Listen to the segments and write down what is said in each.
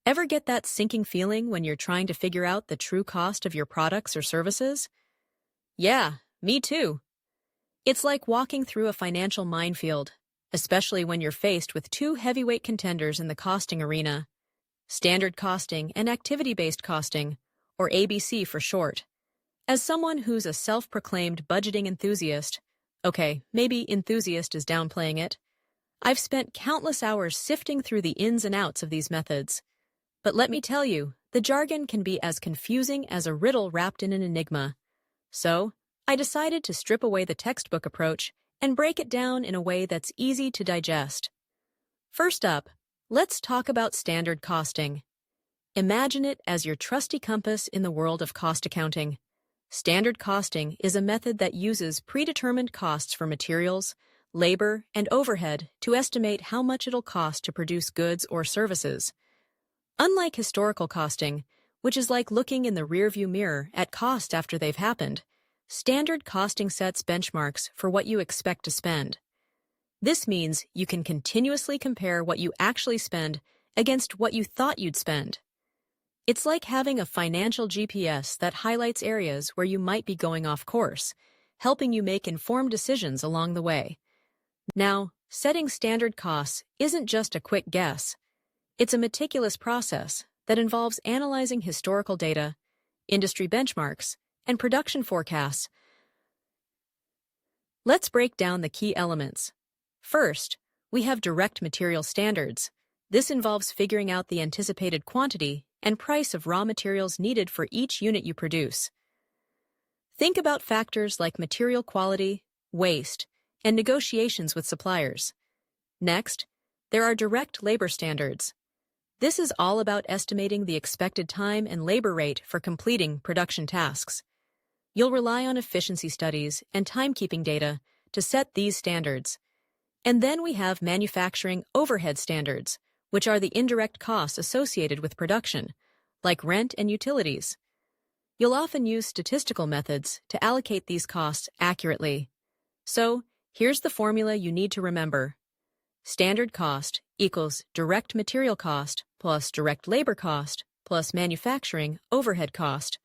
Ever get that sinking feeling when you're trying to figure out the true cost of your products or services? Yeah, me too. It's like walking through a financial minefield, especially when you're faced with two heavyweight contenders in the costing arena: standard costing and activity-based costing, or ABC for short. As someone who's a self-proclaimed budgeting enthusiast, okay, maybe enthusiast is downplaying it, I've spent countless hours sifting through the ins and outs of these methods. But let me tell you, the jargon can be as confusing as a riddle wrapped in an enigma. So, I decided to strip away the textbook approach and break it down in a way that's easy to digest. First up, let's talk about standard costing. Imagine it as your trusty compass in the world of cost accounting. Standard costing is a method that uses predetermined costs for materials, labor, and overhead to estimate how much it'll cost to produce goods or services. Unlike historical costing, which is like looking in the rearview mirror at costs after they've happened, standard costing sets benchmarks for what you expect to spend. This means you can continuously compare what you actually spend against what you thought you'd spend. It's like having a financial GPS that highlights areas where you might be going off course, helping you make informed decisions along the way. Now, setting standard costs isn't just a quick guess. It's a meticulous process that involves analyzing historical data, industry benchmarks, and production forecasts. Let's break down the key elements. First, we have direct material standards. This involves figuring out the anticipated quantity and price of raw materials needed for each unit you produce. Think about factors like material quality, waste, and negotiations with suppliers. Next, there are direct labor standards. This is all about estimating the expected time and labor rate for completing production tasks. You'll rely on efficiency studies and timekeeping data to set these standards. And then we have manufacturing overhead standards, which are the indirect costs associated with production, like rent and utilities. You'll often use statistical methods to allocate these costs accurately. So, here's the formula you need to remember. Standard cost equals direct material cost plus direct labor cost plus manufacturing overhead cost.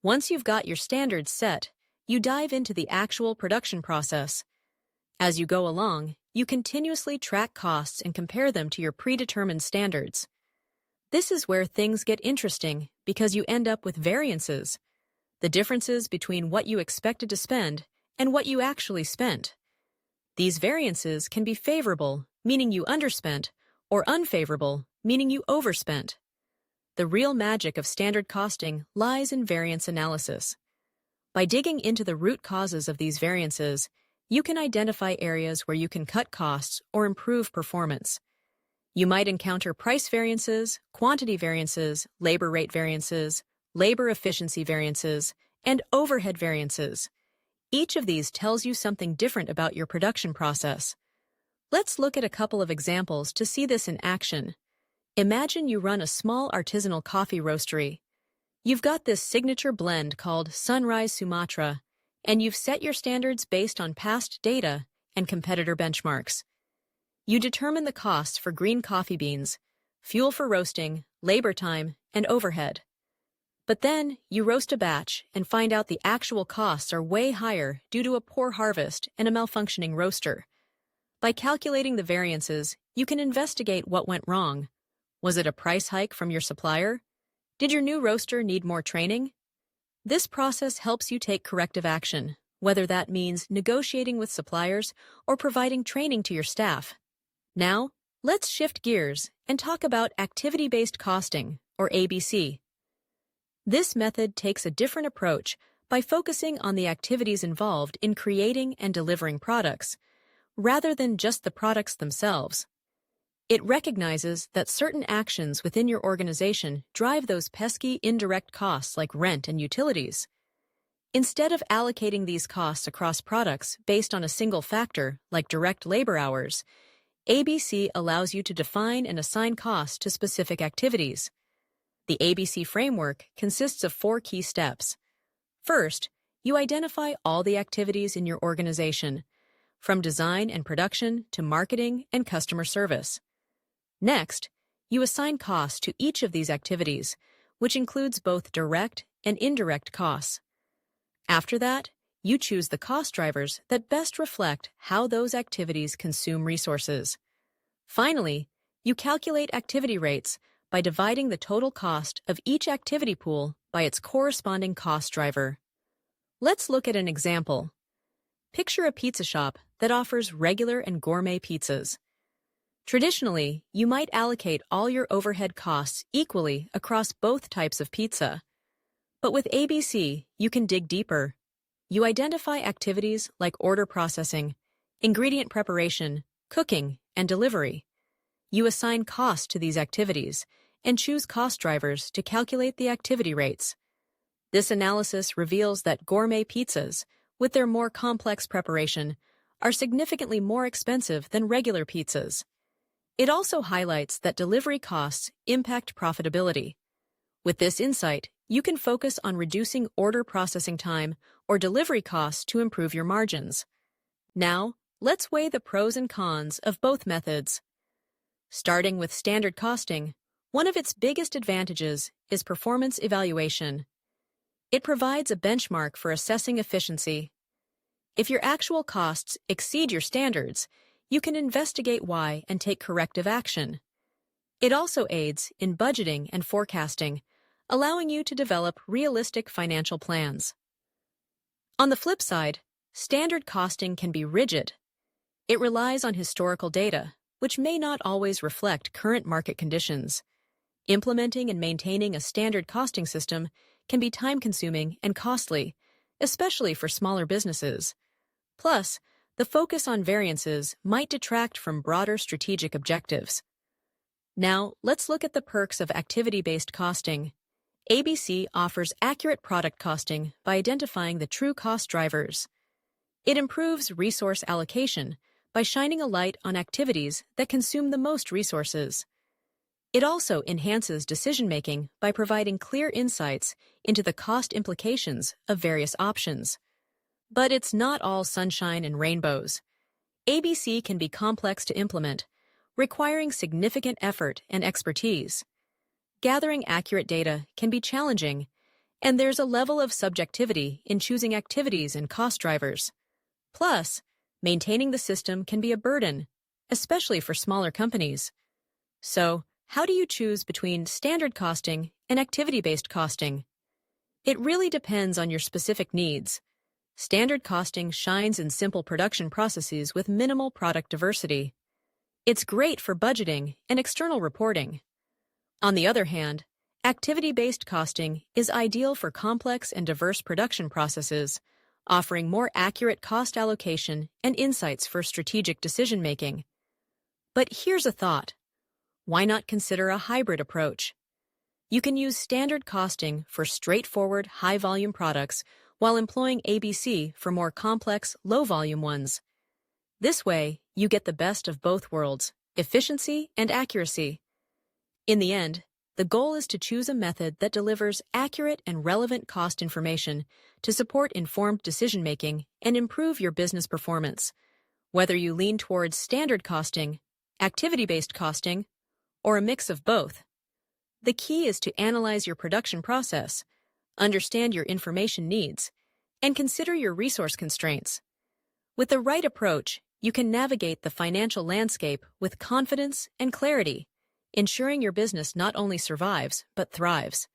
Once you've got your standards set, you dive into the actual production process. As you go along, you continuously track costs and compare them to your predetermined standards. This is where things get interesting because you end up with variances, the differences between what you expected to spend and what you actually spent. These variances can be favorable, meaning you underspent, or unfavorable, meaning you overspent. The real magic of standard costing lies in variance analysis. By digging into the root causes of these variances, you can identify areas where you can cut costs or improve performance. You might encounter price variances, quantity variances, labor rate variances, labor efficiency variances, and overhead variances. Each of these tells you something different about your production process. Let's look at a couple of examples to see this in action. Imagine you run a small artisanal coffee roastery. You've got this signature blend called Sunrise Sumatra, and you've set your standards based on past data and competitor benchmarks. You determine the costs for green coffee beans, fuel for roasting, labor time, and overhead. But then, you roast a batch and find out the actual costs are way higher due to a poor harvest and a malfunctioning roaster. By calculating the variances, you can investigate what went wrong. Was it a price hike from your supplier? Did your new roaster need more training? This process helps you take corrective action, whether that means negotiating with suppliers or providing training to your staff. Now, let's shift gears and talk about activity-based costing, or ABC. This method takes a different approach by focusing on the activities involved in creating and delivering products, rather than just the products themselves. It recognizes that certain actions within your organization drive those pesky indirect costs like rent and utilities. Instead of allocating these costs across products based on a single factor, like direct labor hours, ABC allows you to define and assign costs to specific activities. The ABC framework consists of 4 key steps. First, you identify all the activities in your organization, from design and production to marketing and customer service. Next, you assign costs to each of these activities, which includes both direct and indirect costs. After that, you choose the cost drivers that best reflect how those activities consume resources. Finally, you calculate activity rates by dividing the total cost of each activity pool by its corresponding cost driver. Let's look at an example. Picture a pizza shop that offers regular and gourmet pizzas. Traditionally, you might allocate all your overhead costs equally across both types of pizza. But with ABC, you can dig deeper. You identify activities like order processing, ingredient preparation, cooking, and delivery. You assign costs to these activities and choose cost drivers to calculate the activity rates. This analysis reveals that gourmet pizzas, with their more complex preparation, are significantly more expensive than regular pizzas. It also highlights that delivery costs impact profitability. With this insight, you can focus on reducing order processing time or delivery costs to improve your margins. Now, let's weigh the pros and cons of both methods. Starting with standard costing, one of its biggest advantages is performance evaluation. It provides a benchmark for assessing efficiency. If your actual costs exceed your standards, you can investigate why and take corrective action. It also aids in budgeting and forecasting, allowing you to develop realistic financial plans. On the flip side, standard costing can be rigid. It relies on historical data, which may not always reflect current market conditions. Implementing and maintaining a standard costing system can be time-consuming and costly, especially for smaller businesses. Plus, the focus on variances might detract from broader strategic objectives. Now, let's look at the perks of activity-based costing. ABC offers accurate product costing by identifying the true cost drivers. It improves resource allocation by shining a light on activities that consume the most resources. It also enhances decision-making by providing clear insights into the cost implications of various options. But it's not all sunshine and rainbows. ABC can be complex to implement, requiring significant effort and expertise. Gathering accurate data can be challenging, and there's a level of subjectivity in choosing activities and cost drivers. Plus, maintaining the system can be a burden, especially for smaller companies. So, how do you choose between standard costing and activity-based costing? It really depends on your specific needs. Standard costing shines in simple production processes with minimal product diversity. It's great for budgeting and external reporting. On the other hand, activity-based costing is ideal for complex and diverse production processes, offering more accurate cost allocation and insights for strategic decision-making. But here's a thought. Why not consider a hybrid approach? You can use standard costing for straightforward, high-volume products while employing ABC for more complex, low-volume ones. This way, you get the best of both worlds, efficiency and accuracy. In the end, the goal is to choose a method that delivers accurate and relevant cost information to support informed decision-making and improve your business performance. Whether you lean towards standard costing, activity-based costing, or a mix of both, the key is to analyze your production process, understand your information needs, and consider your resource constraints. With the right approach, you can navigate the financial landscape with confidence and clarity, ensuring your business not only survives but thrives.